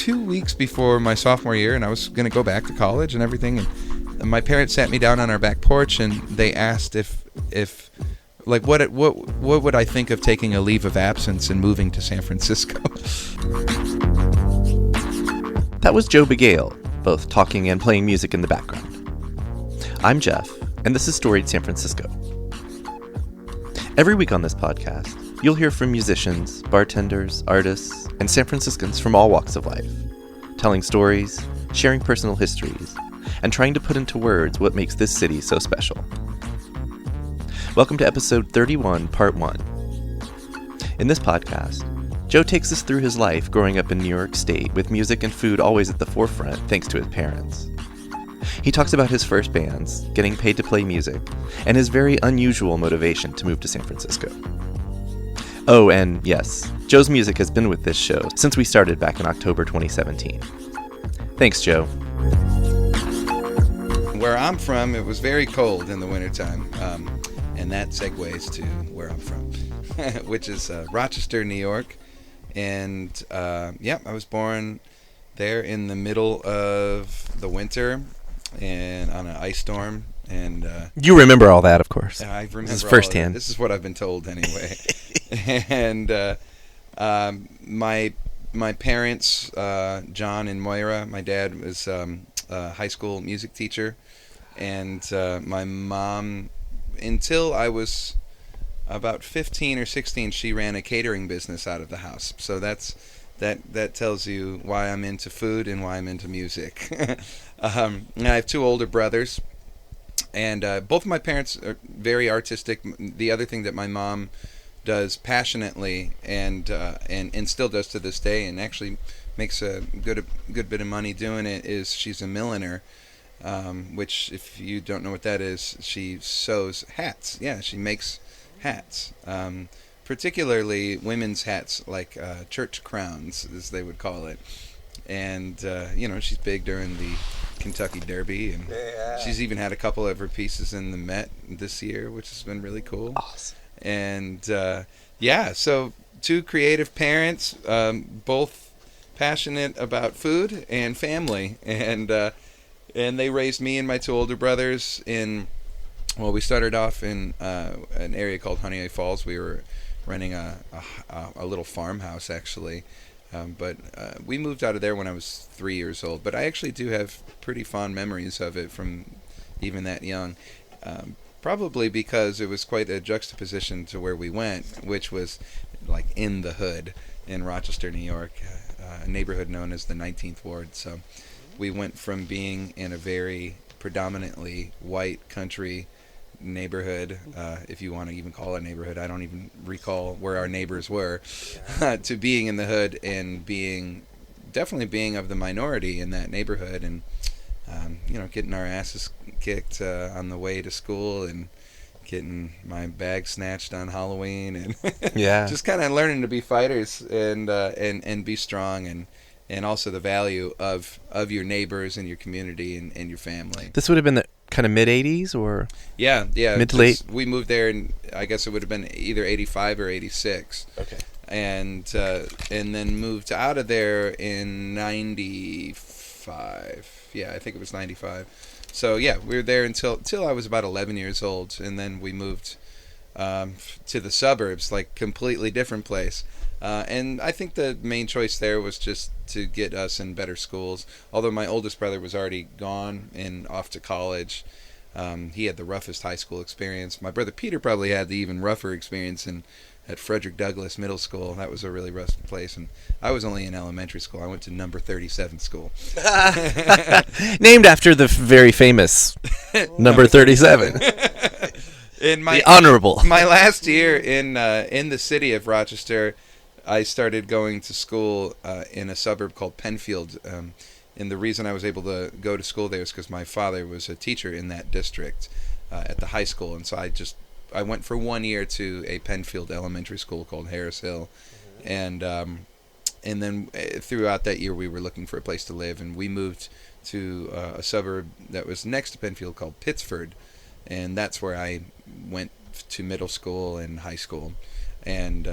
2 weeks before my sophomore year, and I was going to go back to college and everything. And my parents sat me down on our back porch, and they asked if like what would I think of taking a leave of absence and moving to San Francisco. That was Joe Bagale, both talking and playing music in the background. I'm Jeff, and this is Storied San Francisco. Every week on this podcast, you'll hear from musicians, bartenders, artists, and San Franciscans from all walks of life, telling stories, sharing personal histories, and trying to put into words what makes this city so special. Welcome to episode 31, part 1. In this podcast, Joe takes us through his life growing up in New York State with music and food always at the forefront thanks to his parents. He talks about his first bands, getting paid to play music, and his very unusual motivation to move to San Francisco. Oh, and yes, Joe's music has been with this show since we started back in October 2017. Thanks, Joe. Where I'm from, it was very cold in the wintertime, and that segues to where I'm from, which is Rochester, New York. And I was born there in the middle of the winter and on an ice storm. And you remember all that, of course. I remember this is firsthand. This is what I've been told anyway. And my parents, John and Moira, my dad was a high school music teacher, and my mom, until I was about 15 or 16, she ran a catering business out of the house. So that tells you why I'm into food and why I'm into music. And I have two older brothers, and both of my parents are very artistic. The other thing that my mom does passionately and still does to this day, and actually makes a good bit of money doing it, is she's a milliner. Which, if you don't know what that is, she sews hats. Yeah, she makes hats, particularly women's hats, like church crowns, as they would call it. And she's big during the Kentucky Derby, and she's even had a couple of her pieces in the Met this year, which has been really cool. Awesome. And so two creative parents, both passionate about food and family, and they raised me and my two older brothers we started off in an area called Honeyay Falls. We were renting a little farmhouse, actually. But we moved out of there when I was 3 years old. But I actually do have pretty fond memories of it from even that young. Probably because it was quite a juxtaposition to where we went, which was like in the hood in Rochester, New York, a neighborhood known as the 19th Ward. So we went from being in a very predominantly white country neighborhood, if you want to even call it a neighborhood. I don't even recall where our neighbors were, to being in the hood and definitely being of the minority in that neighborhood, and getting our asses kicked on the way to school, and getting my bag snatched on Halloween, and just kind of learning to be fighters and be strong, and also the value of your neighbors and your community and your family. This would have been the kind of mid-'80s, or mid to late? We moved there, and I guess it would have been either 85 or 86. Okay. And then moved out of there in 95. Yeah, I think it was 95. So we were there until I was about 11 years old, and then we moved to the suburbs, like completely different place. And I think the main choice there was just to get us in better schools. Although my oldest brother was already gone and off to college. He had the roughest high school experience. My brother Peter probably had the even rougher experience at Frederick Douglass Middle School. That was a really rough place. And I was only in elementary school. I went to number 37 school. Named after the very famous number 37. The honorable. My last year in the city of Rochester, I started going to school in a suburb called Penfield, and the reason I was able to go to school there is because my father was a teacher in that district at the high school, and so I went for 1 year to a Penfield elementary school called Harris Hill, and then throughout that year we were looking for a place to live, and we moved to a suburb that was next to Penfield called Pittsford, and that's where I went to middle school and high school, and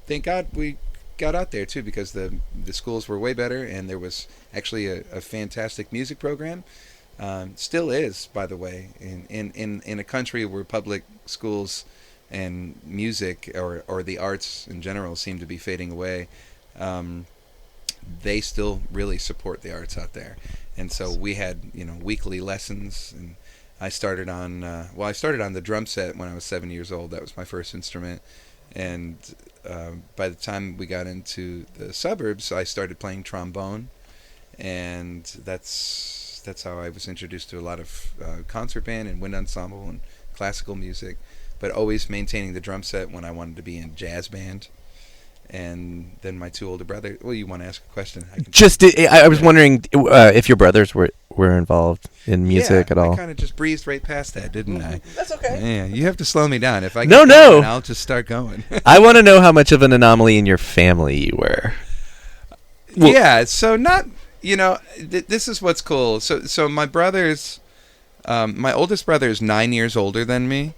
thank God we got out there too, because the schools were way better, and there was actually a fantastic music program. Still is, by the way, in a country where public schools and music or the arts in general seem to be fading away. They still really support the arts out there, and so we had weekly lessons, and I started on the drum set when I was 7 years old. That was my first instrument, and by the time we got into the suburbs, I started playing trombone, and that's how I was introduced to a lot of concert band and wind ensemble and classical music, but always maintaining the drum set when I wanted to be in jazz band. And then my two older brothers. Well, you want to ask a question? I was wondering if your brothers were involved in music at all. I kind of just breezed right past that, didn't I? That's okay. Yeah, you have to slow me down. If I No. going, I'll just start going. I want to know how much of an anomaly in your family you were. Well, yeah, so not, this is what's cool. So my brothers, my oldest brother is 9 years older than me,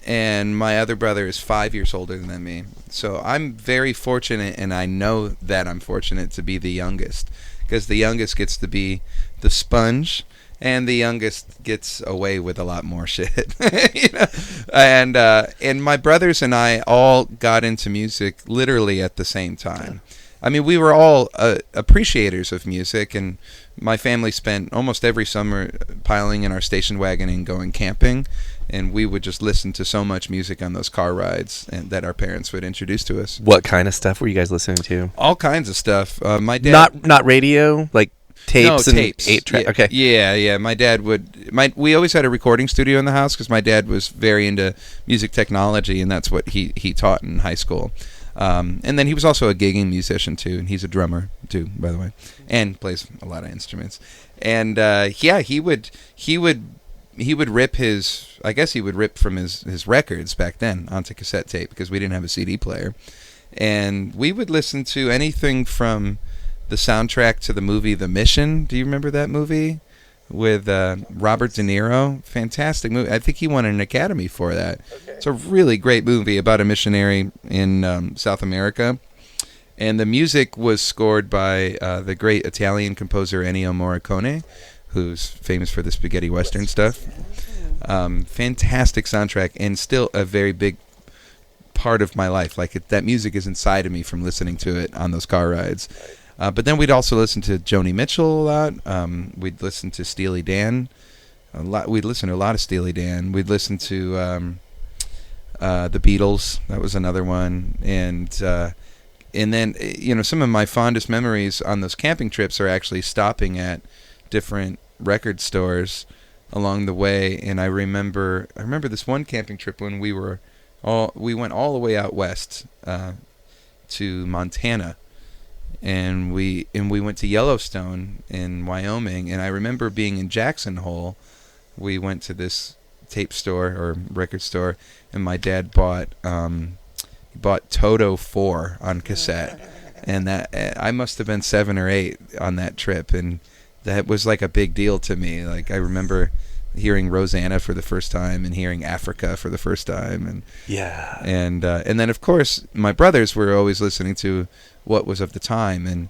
and my other brother is 5 years older than me. So I'm very fortunate, and I know that I'm fortunate to be the youngest, because the youngest gets to be the sponge, and the youngest gets away with a lot more shit. And my brothers and I all got into music literally at the same time. I mean, we were all appreciators of music, and my family spent almost every summer piling in our station wagon and going camping, and we would just listen to so much music on those car rides and that our parents would introduce to us. What kind of stuff were you guys listening to? All kinds of stuff. My dad... Not radio? Like tapes? No, tapes. 8-track? Yeah, okay. Yeah. My dad would... We always had a recording studio in the house because my dad was very into music technology, and that's what he taught in high school. And then he was also a gigging musician too, and he's a drummer too, by the way, and plays a lot of instruments. And he would rip from his records back then onto cassette tape, because we didn't have a CD player, and we would listen to anything from the soundtrack to the movie The Mission. Do you remember that movie with Robert De Niro? Fantastic movie. I think he won an Academy for that. Okay. It's a really great movie about a missionary in South America. And the music was scored by the great Italian composer Ennio Morricone, who's famous for the spaghetti western stuff. Fantastic soundtrack, and still a very big part of my life. Like that music is inside of me from listening to it on those car rides. But then we'd also listen to Joni Mitchell a lot. We'd listen to Steely Dan a lot. We'd listen to a lot of Steely Dan. We'd listen to the Beatles. That was another one. And then some of my fondest memories on those camping trips are actually stopping at different record stores along the way. And I remember this one camping trip when we went all the way out west to Montana. And we went to Yellowstone in Wyoming, and I remember being in Jackson Hole. We went to this tape store or record store, and my dad bought Toto 4 on cassette, and that I must have been 7 or 8 on that trip, and that was like a big deal to me. Like I remember hearing Rosanna for the first time and hearing Africa for the first time, and then of course my brothers were always listening to what was of the time, and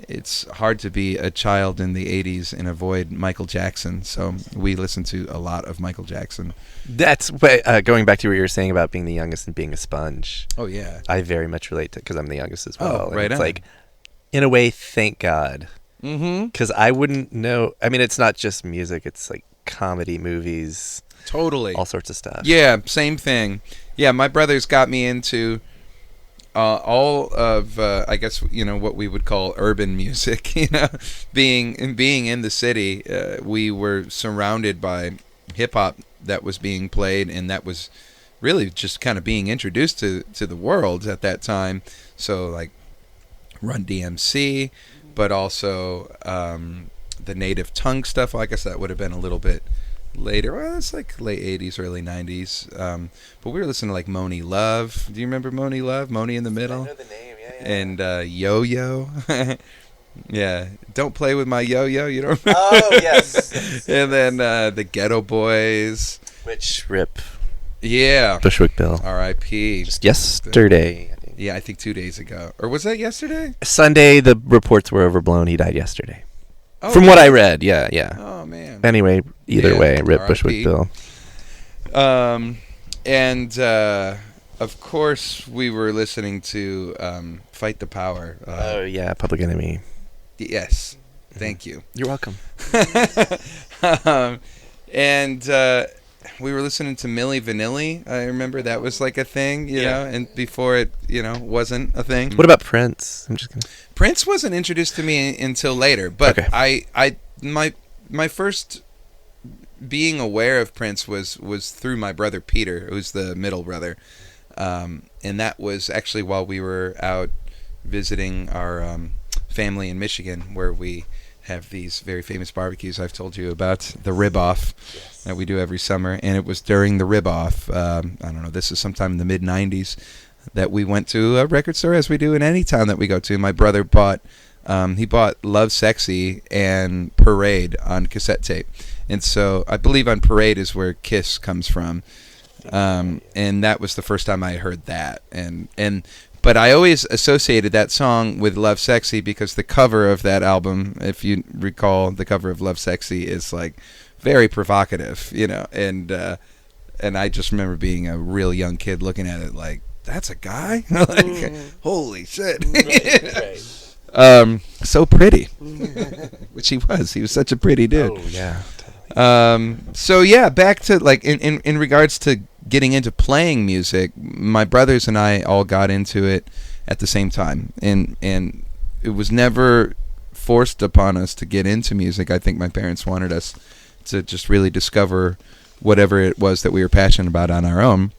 it's hard to be a child in the 80s and avoid Michael Jackson, so we listened to a lot of Michael Jackson. That's going back to what you were saying about being the youngest and being a sponge. Oh yeah, I very much relate to, because I'm the youngest as well. Oh, right. It's like, in a way, thank God, because I wouldn't know. I mean, it's not just music, it's like comedy, movies, totally all sorts of stuff. Yeah, same thing. Yeah, my brothers got me into all of I guess what we would call urban music. Being in the city, we were surrounded by hip hop that was being played, and that was really just kind of being introduced to the world at that time. So like Run DMC, but also the native tongue stuff. Well, I guess that would have been a little bit later. Well, it's like late 80s, early 90s. But we were listening to like Moni Love. Do you remember Moni Love? Moni in the Middle? I know the name, yeah. And Yo-Yo. Yeah. Don't Play With My Yo-Yo. You don't remember? Oh, yes. And then the Ghetto Boys. Which rip. Yeah. Bushwick Bill. R.I.P. Just yesterday. Yeah, I think 2 days ago. Or was that yesterday? Sunday, the reports were overblown. He died yesterday. Oh, From what I read, yeah. Oh, man. Anyway, either Yeah, way, Rip R.I.P. Bushwick Bill. And of course, we were listening to Fight the Power. Oh, yeah, Public Enemy. Yes. Thank you. You're welcome. And we were listening to Milli Vanilli. I remember that was like a thing, you know, and before it, wasn't a thing. What about Prince? I'm just kidding. Prince wasn't introduced to me until later, but Okay. my first being aware of Prince was through my brother Peter, who's the middle brother, and that was actually while we were out visiting our family in Michigan, where we have these very famous barbecues I've told you about, the Rib Off, that we do every summer. And it was during the Rib Off, I don't know, this is sometime in the mid-'90s, that we went to a record store, as we do in any town that we go to. My brother bought Love Sexy and Parade on cassette tape. And so I believe on Parade is where Kiss comes from. And that was the first time I heard that. But I always associated that song with Love Sexy because the cover of that album, if you recall, the cover of Love Sexy is like very provocative, and I just remember being a real young kid looking at it like, that's a guy? Like, holy shit. Right. So pretty. Which he was. He was such a pretty dude. Oh, yeah. So yeah, back to like in regards to getting into playing music, my brothers and I all got into it at the same time, and it was never forced upon us to get into music. I think my parents wanted us to just really discover whatever it was that we were passionate about on our own.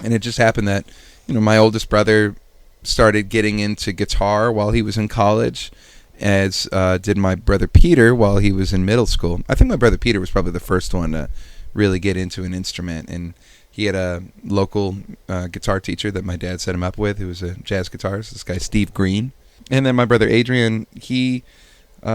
And it just happened that my oldest brother started getting into guitar while he was in college, as did my brother Peter while he was in middle school. I think my brother Peter was probably the first one to really get into an instrument, and he had a local guitar teacher that my dad set him up with, who was a jazz guitarist, this guy Steve Green. And then my brother Adrian, he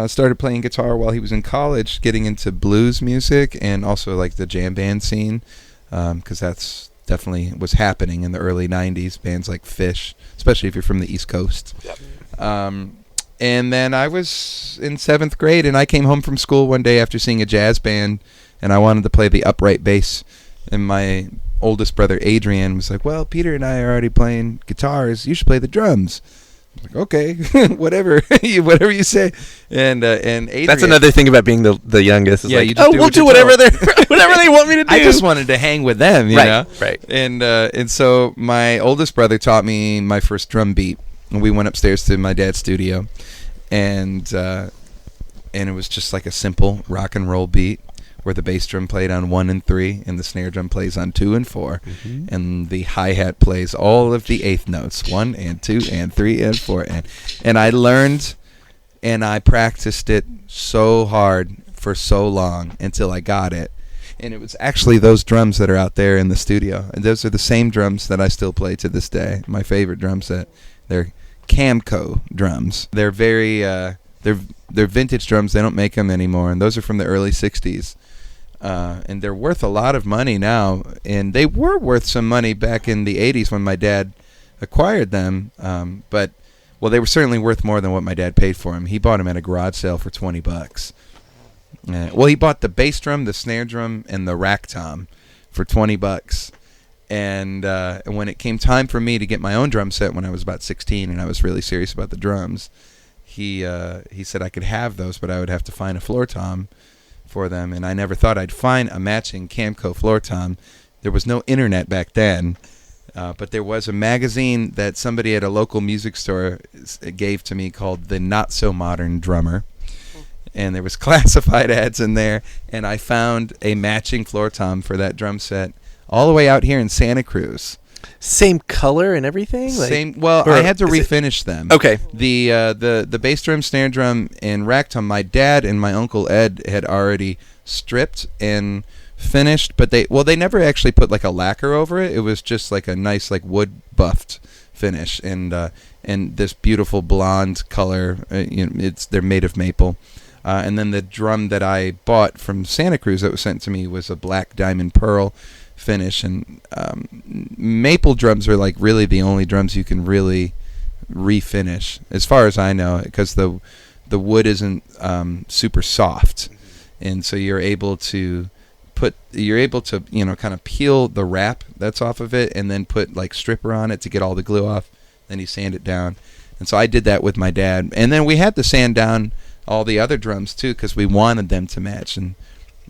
started playing guitar while he was in college, getting into blues music and also like the jam band scene, because that's definitely was happening in the early 90s, bands like Fish, especially if you're from the East Coast. Yep. And then I was in 7th grade, and I came home from school one day after seeing a jazz band, and I wanted to play the upright bass. And my oldest brother Adrian was like, well, Peter and I are already playing guitars. You should play the drums. I was like, okay, whatever you say. And Adrian, that's another thing about being the youngest. It's yeah, like, you just we'll do whatever whatever they want me to do. I just wanted to hang with them, you know? Right. And so my oldest brother taught me my first drum beat, and we went upstairs to my dad's studio, and it was just like a simple rock and roll beat, where the bass drum played on 1 and 3, and the snare drum plays on 2 and 4, and the hi-hat plays all of the eighth notes, 1 and 2 and 3 and 4, and I learned, and I practiced it so hard for so long until I got it, and it was actually those drums that are out there in the studio, and those are the same drums that I still play to this day. My favorite drum set. They're Camco drums. They're very they're vintage drums. They don't make them anymore, and those are from the early 60s. And they're worth a lot of money now, and they were worth some money back in the 80s when my dad acquired them, but they were certainly worth more than what my dad paid for them. He bought them at a garage sale for $20. He bought the bass drum, the snare drum, and the rack tom for $20. And when it came time for me to get my own drum set when I was about 16 and I was really serious about the drums, he said I could have those, but I would have to find a floor tom for them, and I never thought I'd find a matching Camco floor tom. There was no internet back then, but there was a magazine that somebody at a local music store gave to me called The Not So Modern Drummer, and there was classified ads in there, and I found a matching floor tom for that drum set all the way out here in Santa Cruz. Same color and everything? Same. Well, I had to refinish them. Okay. The bass drum, snare drum, and rack tom, my dad and my uncle Ed had already stripped and finished, but they never actually put like a lacquer over it. It was just like a nice like wood buffed finish, and this beautiful blonde color. They're made of maple. And then the drum that I bought from Santa Cruz that was sent to me was a black diamond pearl finish. And maple drums are like really the only drums you can really refinish, as far as I know, because the wood isn't super soft, and so you're able to kind of peel the wrap that's off of it, and then put like stripper on it to get all the glue off. Then you sand it down, and so I did that with my dad, and then we had to sand down all the other drums too because we wanted them to match, and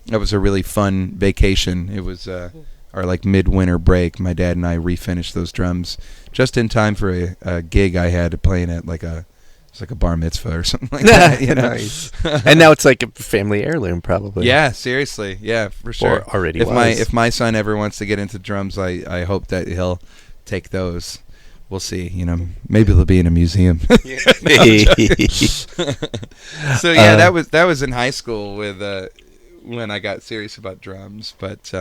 that was a really fun vacation. It was our like midwinter break. My dad and I refinished those drums just in time for a gig I had playing at it's like a bar mitzvah or something like that. Nice. And now it's like a family heirloom, probably. Yeah, seriously. Yeah, for sure. Or already if my son ever wants to get into drums, I hope that he'll take those. We'll see. Maybe they'll be in a museum. So yeah, that was in high school with when I got serious about drums. But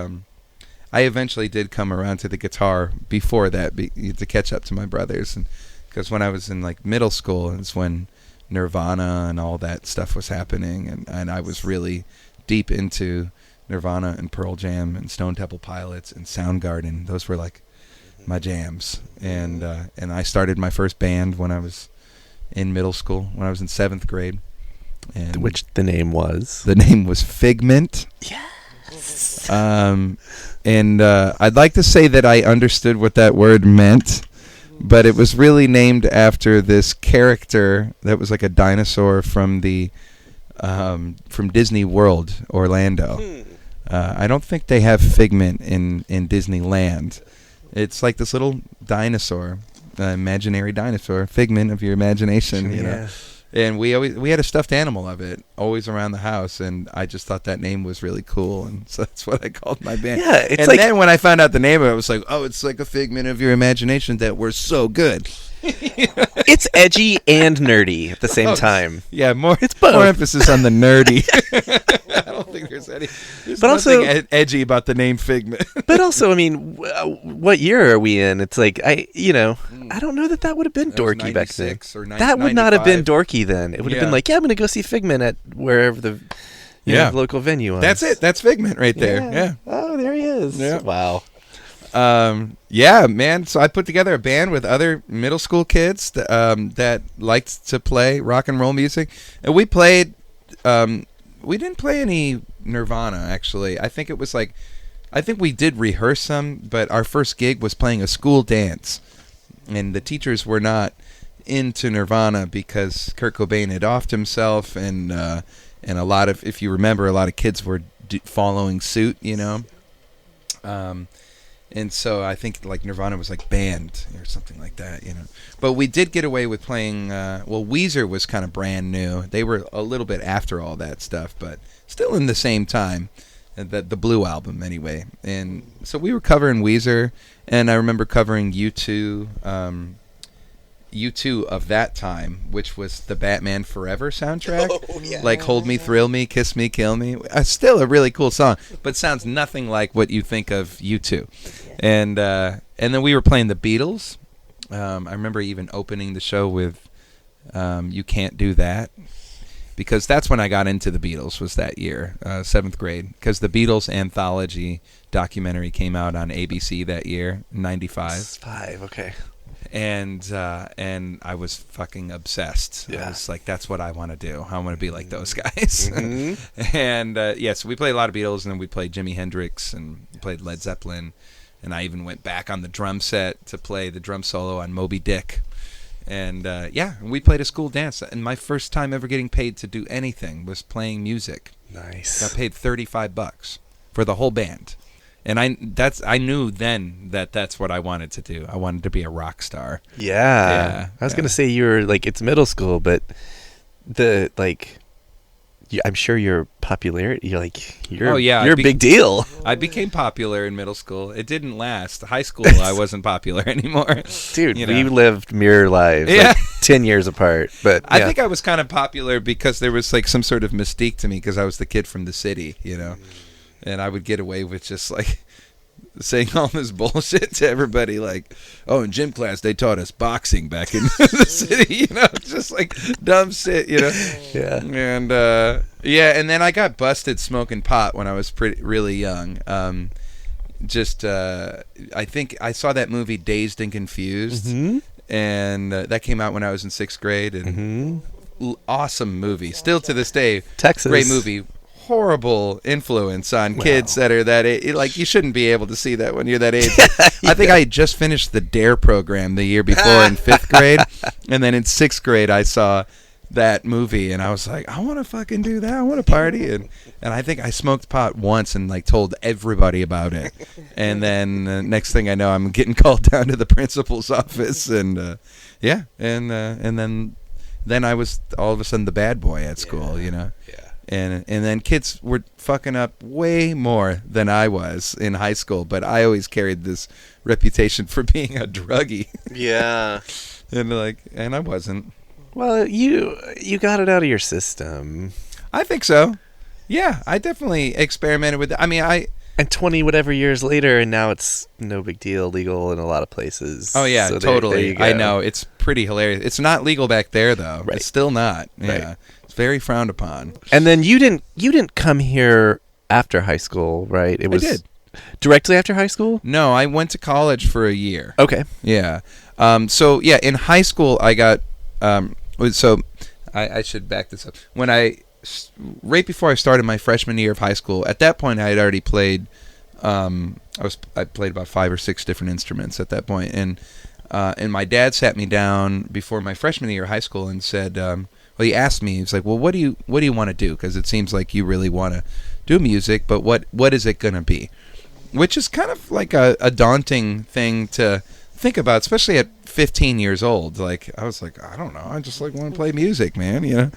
I eventually did come around to the guitar before that to catch up to my brothers, and because when I was in like middle school is when Nirvana and all that stuff was happening, and I was really deep into Nirvana and Pearl Jam and Stone Temple Pilots and Soundgarden. Those were like my jams, and I started my first band when I was in middle school, when I was in 7th grade, and which the name was Figment. Yes. And I'd like to say that I understood what that word meant, but it was really named after this character that was like a dinosaur from from Disney World, Orlando. I don't think they have Figment in Disneyland. It's like this little dinosaur, imaginary dinosaur, figment of your imagination, you know. And we had a stuffed animal of it always around the house, and I just thought that name was really cool, and so that's what I called my band. Yeah, it's and then when I found out the name of it, I was like, oh, it's like a figment of your imagination that we're so good. It's edgy and nerdy at the same time. Yeah, it's both. More emphasis on the nerdy. I don't think there's but also edgy about the name Figment. But also, I mean, what year are we in? It's like I don't know that would have been dorky back then. That would not have been dorky then. It would have been like, I'm going to go see Figment at wherever the local venue was. That's it. That's Figment right there. Yeah. Oh, there he is. Yeah. Wow. Yeah, man. So I put together a band with other middle school kids that liked to play rock and roll music, and we played. We didn't play any Nirvana, actually. I think we did rehearse some, but our first gig was playing a school dance, and the teachers were not into Nirvana because Kurt Cobain had offed himself, and a lot of, if you remember, a lot of kids were following suit, and so I think like Nirvana was like banned or something like that, But we did get away with playing. Weezer was kind of brand new. They were a little bit after all that stuff, but still in the same time. The Blue album, anyway. And so we were covering Weezer, and I remember covering U2. U2 of that time, which was the Batman Forever soundtrack. Oh, yeah. Like Hold Me, Thrill Me, Kiss Me, Kill Me. Still a really cool song, but sounds nothing like what you think of U2. And then we were playing the Beatles. I remember even opening the show with You Can't Do That, because that's when I got into the Beatles, was that year, 7th grade, because the Beatles anthology documentary came out on ABC that year, 95. Okay. And I was fucking obsessed. Yeah. I was like, that's what I want to do. I want to be like those guys. Mm-hmm. And so we played a lot of Beatles, and then we played Jimi Hendrix, and played Led Zeppelin, and I even went back on the drum set to play the drum solo on Moby Dick. And we played a school dance, and my first time ever getting paid to do anything was playing music. Nice. Got paid $35 for the whole band. And I knew then that's what I wanted to do. I wanted to be a rock star. Yeah. I was going to say you were like, it's middle school, but I'm sure your popularity, you're a big deal. I became popular in middle school. It didn't last. High school, I wasn't popular anymore. Dude, we lived mirror lives, like 10 years apart. But I think I was kind of popular because there was like some sort of mystique to me because I was the kid from the city, And I would get away with just like saying all this bullshit to everybody, like, oh, in gym class they taught us boxing back in the city, just like dumb shit, Yeah. And and then I got busted smoking pot when I was really young. just I think I saw that movie Dazed and Confused, Mm-hmm. and that came out when I was in 6th grade, and Mm-hmm. awesome movie. Still to this day, Texas. great movie. Horrible influence on kids that are that age. Like, you shouldn't be able to see that when you're that age. I think I just finished the DARE program the year before in 5th grade, and then in 6th grade I saw that movie, and I was like, I want to fucking do that. I want to party, and I think I smoked pot once and like told everybody about it, and then next thing I know, I'm getting called down to the principal's office, and then I was all of a sudden the bad boy at school, you know. Yeah. And then kids were fucking up way more than I was in high school, but I always carried this reputation for being a druggie. Yeah. and I wasn't. Well, you got it out of your system. I think so. Yeah, I definitely experimented with it. I mean, And 20 whatever years later, and now it's no big deal, legal in a lot of places. Oh yeah, So totally. there you go. I know, it's pretty hilarious. It's not legal back there though. Right. It's still not. Yeah. Right. It's very frowned upon. And then you didn't come here after high school, right? It was I did. Directly after high school? No, I went to college for a year. Okay. Yeah. So yeah, in high school I got so I should back this up. When right before I started my freshman year of high school, at that point I had already played I played about 5 or 6 different instruments at that point, and my dad sat me down before my freshman year of high school and said, well, he asked me, he was like, well, what do you want to do? Because it seems like you really want to do music, but what is it going to be? Which is kind of like a daunting thing to think about, especially at 15 years old. Like, I was like, I don't know, I just like want to play music, man, you know.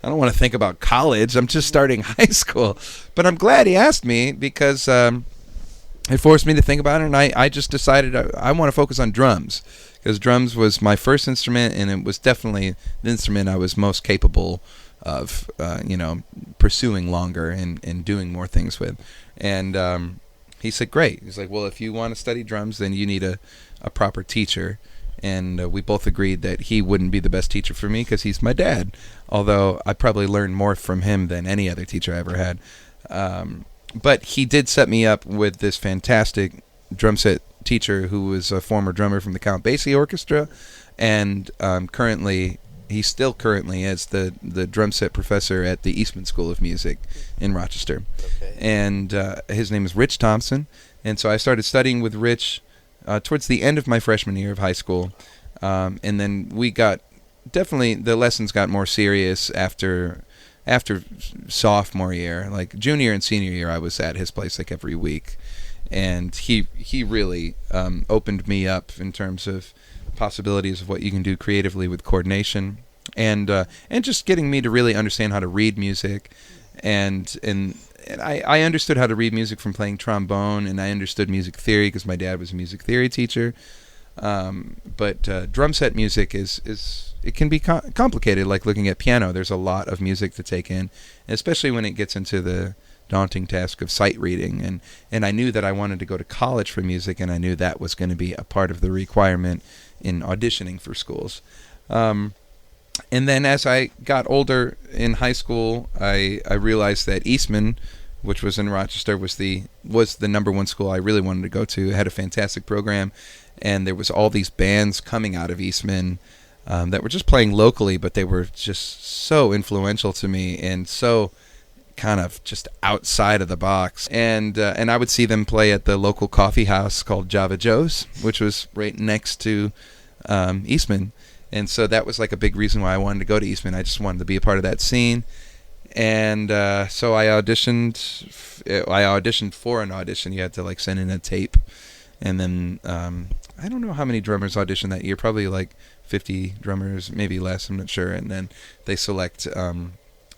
I don't want to think about college. I'm just starting high school. But I'm glad he asked me, because it forced me to think about it, and I just decided I want to focus on drums, because drums was my first instrument, and it was definitely the instrument I was most capable of, pursuing longer and doing more things with. And he said, great. He's like, well, if you want to study drums, then you need a proper teacher. And we both agreed that he wouldn't be the best teacher for me because he's my dad, although I probably learned more from him than any other teacher I ever had. But he did set me up with this fantastic drum set teacher who was a former drummer from the Count Basie Orchestra, and he still currently is the drum set professor at the Eastman School of Music in Rochester. Okay. And his name is Rich Thompson, and so I started studying with Rich towards the end of my freshman year of high school, and then the lessons got more serious after sophomore year. Like junior and senior year, I was at his place like every week, and he really opened me up in terms of possibilities of what you can do creatively with coordination, and just getting me to really understand how to read music, and I understood how to read music from playing trombone, and I understood music theory because my dad was a music theory teacher. But drum set music it can be complicated, like looking at piano. There's a lot of music to take in, especially when it gets into the daunting task of sight reading. And I knew that I wanted to go to college for music, and I knew that was going to be a part of the requirement in auditioning for schools. And then as I got older in high school, I realized that Eastman, which was in Rochester, was the number one school I really wanted to go to. It had a fantastic program, and there was all these bands coming out of Eastman that were just playing locally, but they were just so influential to me and so kind of just outside of the box. And I would see them play at the local coffee house called Java Joe's, which was right next to Eastman. And so that was like a big reason why I wanted to go to Eastman. I just wanted to be a part of that scene. And so I auditioned for an audition. You had to like send in a tape. And then I don't know how many drummers auditioned that year. Probably like 50 drummers, maybe less. I'm not sure. And then they select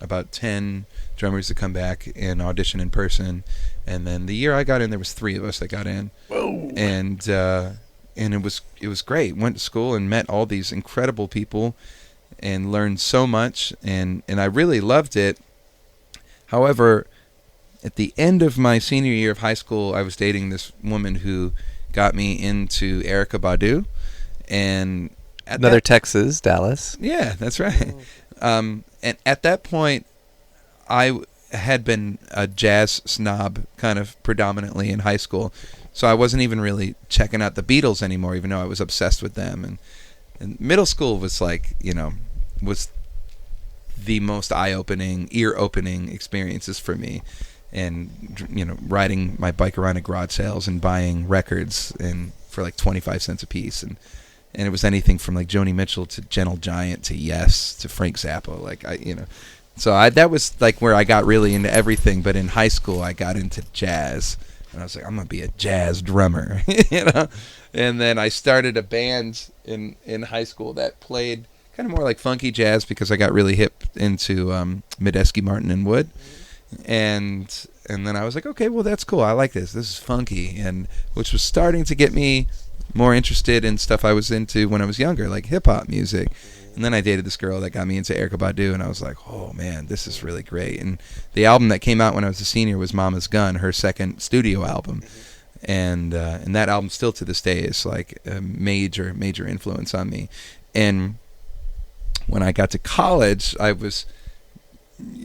about 10 drummers to come back and audition in person. And then the year I got in, there was 3 of us that got in. Whoa. And it was great. Went to school and met all these incredible people and learned so much, and I really loved it. However, at the end of my senior year of high school, I was dating this woman who got me into Erykah Badu, and Texas, Dallas. Yeah, that's right. And at that point, I had been a jazz snob kind of predominantly in high school, So I wasn't even really checking out the Beatles anymore, even though I was obsessed with them. And middle school was like, was the most eye-opening, ear-opening experiences for me. And, riding my bike around at garage sales and buying records for like 25 cents a piece. And it was anything from like Joni Mitchell to Gentle Giant to Yes to Frank Zappa. So that was like where I got really into everything. But in high school, I got into jazz. And I was like, I'm going to be a jazz drummer, And then I started a band in high school that played kind of more like funky jazz because I got really hip into Medeski, Martin, and Wood. And then I was like, okay, well, that's cool. I like this. This is funky. And which was starting to get me more interested in stuff I was into when I was younger, like hip-hop music. And then I dated this girl that got me into Erykah Badu, and I was like, oh, man, this is really great. And the album that came out when I was a senior was Mama's Gun, her second studio album. And that album still to this day is like a major influence on me. And when I got to college, I was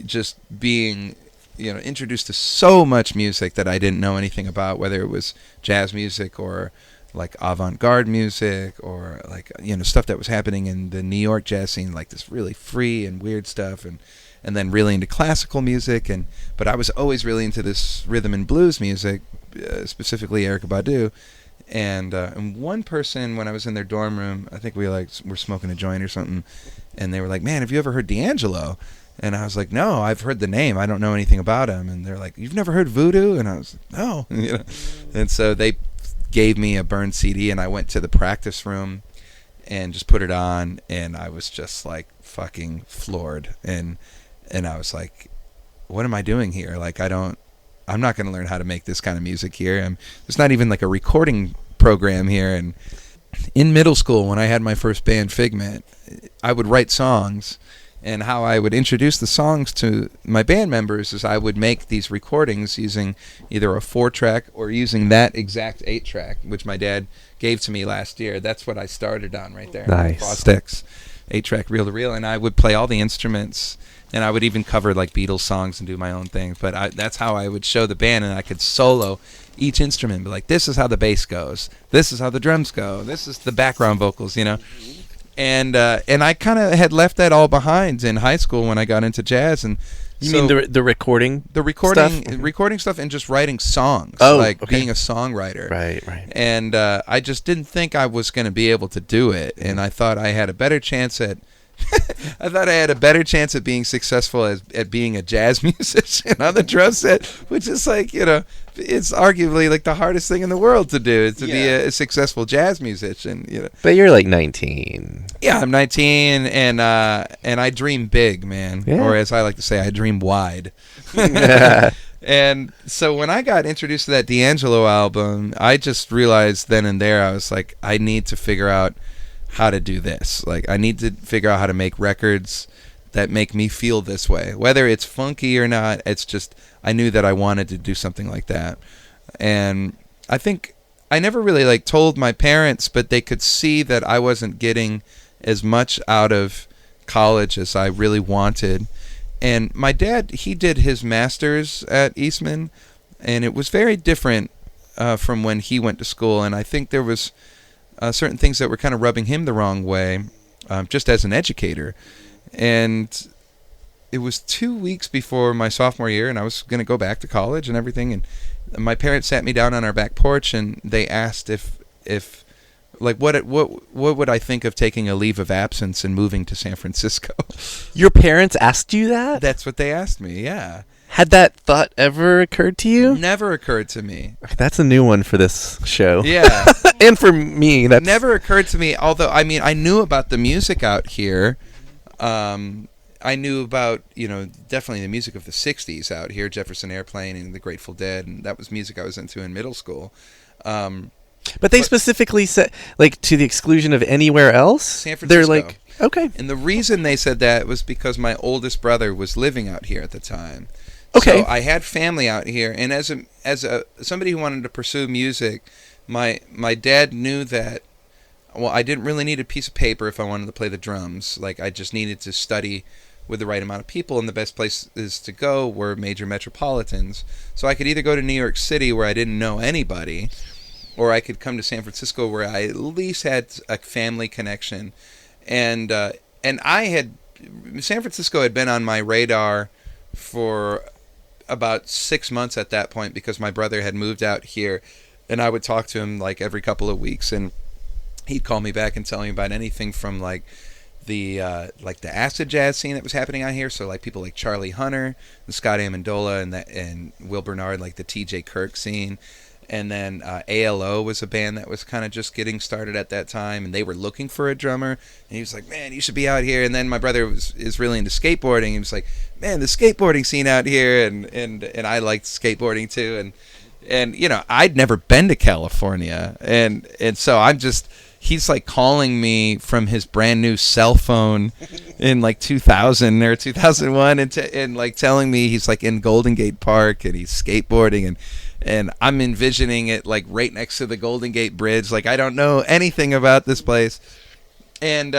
just being introduced to so much music that I didn't know anything about, whether it was jazz music or like avant-garde music or like stuff that was happening in the New York jazz scene, like this really free and weird stuff, and then really into classical music, but I was always really into this rhythm and blues music, specifically Erykah Badu. And one person, when I was in their dorm room, I think we were smoking a joint or something, and they were like, man, have you ever heard D'Angelo? And I was like, no, I've heard the name. I don't know anything about him. And they're like, you've never heard Voodoo? And I was like, no. And so they gave me a burned CD, and I went to the practice room and just put it on, and I was just like fucking floored. And I was like, what am I doing here? Like, I'm not going to learn how to make this kind of music here. There's not even like a recording program here. And in middle school, when I had my first band, Figment, I would write songs, and how I would introduce the songs to my band members is I would make these recordings using either a 4-track or using that exact 8-track, which my dad gave to me last year. That's what I started on right there. Nice. Fosdex 8-track reel-to-reel, and I would play all the instruments, and I would even cover like Beatles songs and do my own things. But that's how I would show the band, and I could solo each instrument. Be like, this is how the bass goes. This is how the drums go. This is the background vocals, And I kind of had left that all behind in high school when I got into jazz. And you mean the recording? The recording stuff and just writing songs. Being a songwriter. Right. And I just didn't think I was going to be able to do it. And I thought I had a better chance at being successful at being a jazz musician on the drum set, which is like, it's arguably like the hardest thing in the world to do, is to be a successful jazz musician. But you're like 19. Yeah, I'm 19, and I dream big, man. Yeah. Or as I like to say, I dream wide. And so when I got introduced to that D'Angelo album, I just realized then and there, I was like, I need to figure out how to do this. Like, I need to figure out how to make records that make me feel this way, whether it's funky or not. It's just, I knew that I wanted to do something like that. And I think I never really like told my parents, but they could see that I wasn't getting as much out of college as I really wanted. And my dad, he did his master's at Eastman, and it was very different from when he went to school. And I think there was certain things that were kind of rubbing him the wrong way, just as an educator. And it was 2 weeks before my sophomore year, and I was going to go back to college and everything. And my parents sat me down on our back porch, and they asked if like what would I think of taking a leave of absence and moving to San Francisco. Your parents asked you that? That's what they asked me. Yeah. Had that thought ever occurred to you? Never occurred to me. That's a new one for this show. Yeah. And for me, that's never occurred to me. Although, I mean, I knew about the music out here. I knew about, definitely the music of the 60s out here, Jefferson Airplane and the Grateful Dead, and that was music I was into in middle school. But they specifically said, like, to the exclusion of anywhere else? San Francisco. They're like, okay. And the reason they said that was because my oldest brother was living out here at the time. Okay. So I had family out here, and as somebody who wanted to pursue music, my dad knew that, well, I didn't really need a piece of paper if I wanted to play the drums. Like, I just needed to study with the right amount of people, and the best places to go were major metropolitans. So I could either go to New York City, where I didn't know anybody, or I could come to San Francisco where I at least had a family connection. And San Francisco had been on my radar for about 6 months at that point because my brother had moved out here, and I would talk to him like every couple of weeks, and he'd call me back and tell me about anything from like the acid jazz scene that was happening out here. So like people like Charlie Hunter and Scott Amendola and Will Bernard, like the T.J. Kirk scene. And then ALO was a band that was kind of just getting started at that time, and they were looking for a drummer. And he was like, "Man, you should be out here." And then my brother is really into skateboarding. He was like, "Man, the skateboarding scene out here," and I liked skateboarding too. And you know, I'd never been to California, and so he's like calling me from his brand new cell phone in like 2000 or 2001, and like telling me he's like in Golden Gate Park and he's skateboarding, and I'm envisioning it like right next to the Golden Gate Bridge. Like I don't know anything about this place. And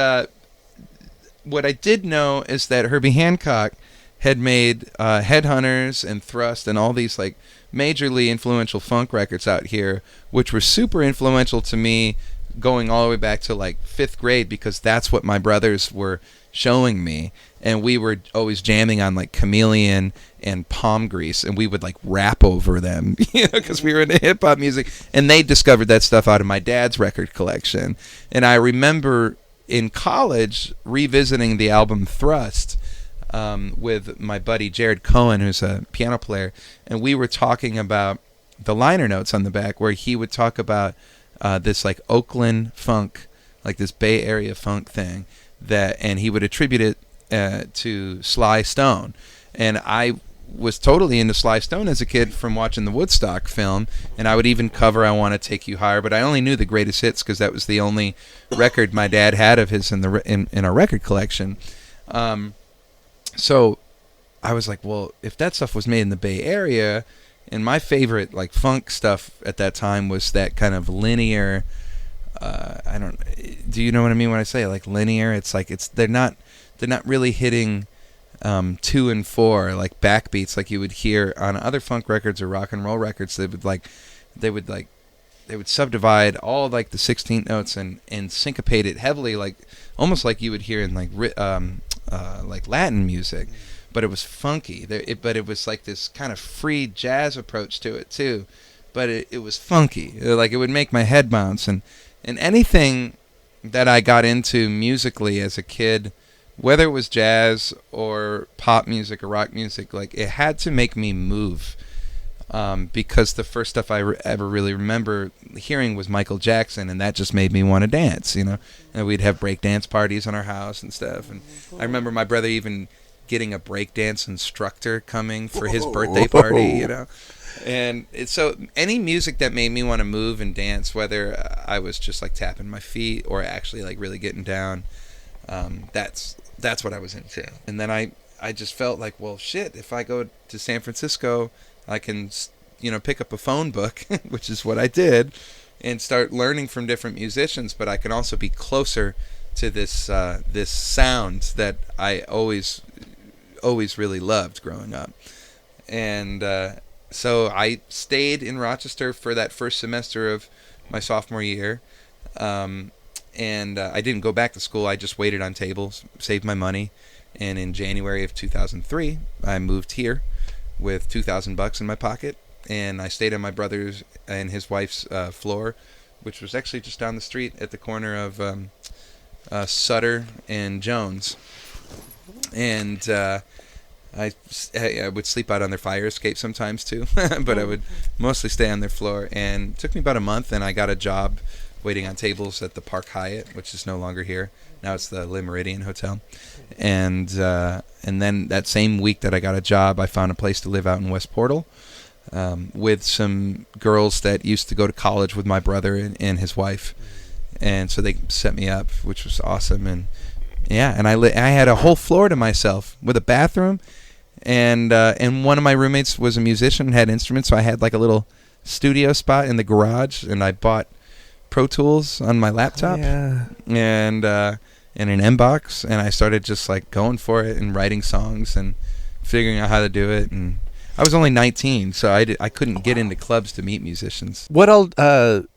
what I did know is that Herbie Hancock had made Headhunters and Thrust and all these like majorly influential funk records out here, which were super influential to me going all the way back to like 5th grade, because that's what my brothers were showing me, and we were always jamming on like Chameleon and Palm Grease, and we would like rap over them, you know, because we were into hip hop music, and they discovered that stuff out of my dad's record collection. And I remember in college revisiting the album Thrust with my buddy Jared Cohen, who's a piano player, and we were talking about the liner notes on the back, where he would talk about this like Oakland funk, like this Bay Area funk thing, and he would attribute it to Sly Stone. And I was totally into Sly Stone as a kid from watching the Woodstock film, and I would even cover "I Want to Take You Higher," but I only knew the greatest hits because that was the only record my dad had of his in our record collection. So I was like, well, if that stuff was made in the Bay Area, and my favorite like funk stuff at that time was that kind of linear. Do you know what I mean when I say like linear? It's like they're not really hitting 2 and 4 like backbeats like you would hear on other funk records or rock and roll records. They would subdivide all like the 16th notes and syncopate it heavily, like almost like you would hear in like Latin music. But it was funky. But it was like this kind of free jazz approach to it too. But it was funky. Like it would make my head bounce. And anything that I got into musically as a kid, whether it was jazz or pop music or rock music, like it had to make me move. Because the first stuff I ever really remember hearing was Michael Jackson, and that just made me want to dance, you know. And we'd have break dance parties in our house and stuff. And I remember my brother even getting a breakdance instructor coming for his birthday party, you know. And so any music that made me want to move and dance, whether I was just like tapping my feet or actually like really getting down, that's what I was into. And then I just felt like, well, shit, if I go to San Francisco, I can, you know, pick up a phone book, which is what I did, and start learning from different musicians, but I can also be closer to this sound that I always really loved growing up. And so I stayed in Rochester for that first semester of my sophomore year, and I didn't go back to school. I just waited on tables, saved my money, and in January of 2003 I moved here with $2,000 in my pocket, and I stayed on my brother's and his wife's floor, which was actually just down the street at the corner of Sutter and Jones. And I would sleep out on their fire escape sometimes too, but I would mostly stay on their floor. And it took me about a month, and I got a job waiting on tables at the Park Hyatt, which is no longer here. Now it's the Le Méridien Hotel. And then that same week that I got a job, I found a place to live out in West Portal with some girls that used to go to college with my brother and his wife. And so they set me up, which was awesome. And yeah, and I had a whole floor to myself with a bathroom, and one of my roommates was a musician and had instruments, so I had like a little studio spot in the garage, and I bought Pro Tools on my laptop. Oh, yeah. And an M-Box, and I started just like going for it and writing songs and figuring out how to do it. And I was only 19, so I couldn't get into clubs to meet musicians. What all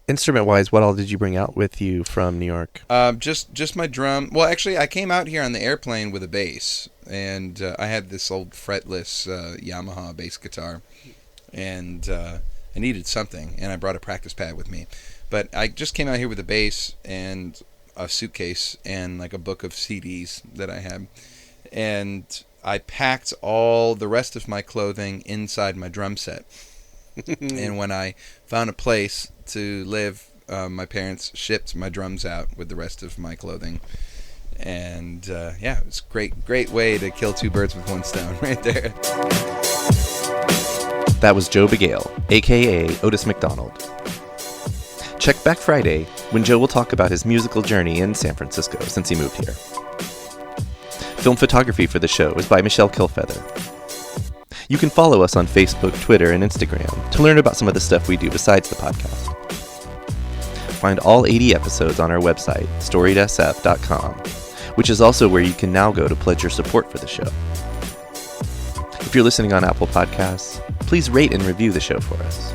Instrument-wise, what all did you bring out with you from New York? Just my drum. Well, actually, I came out here on the airplane with a bass, and I had this old fretless Yamaha bass guitar, and I needed something, and I brought a practice pad with me. But I just came out here with a bass and a suitcase and like a book of CDs that I had, and I packed all the rest of my clothing inside my drum set. And when I found a place to live, my parents shipped my drums out with the rest of my clothing. And yeah, it was a great way to kill two birds with one stone right there. That was Joe Bagale, aka Otis McDonald. Check back Friday when Joe will talk about his musical journey in San Francisco since he moved here. Film photography for the show is by Michelle Kilfeather. You can follow us on Facebook, Twitter, and Instagram to learn about some of the stuff we do besides the podcast. Find all 80 episodes on our website, storiedsf.com, which is also where you can now go to pledge your support for the show. If you're listening on Apple Podcasts, please rate and review the show for us.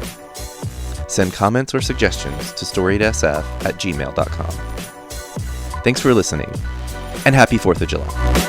Send comments or suggestions to storiedsf@gmail.com. Thanks for listening, and happy 4th of July.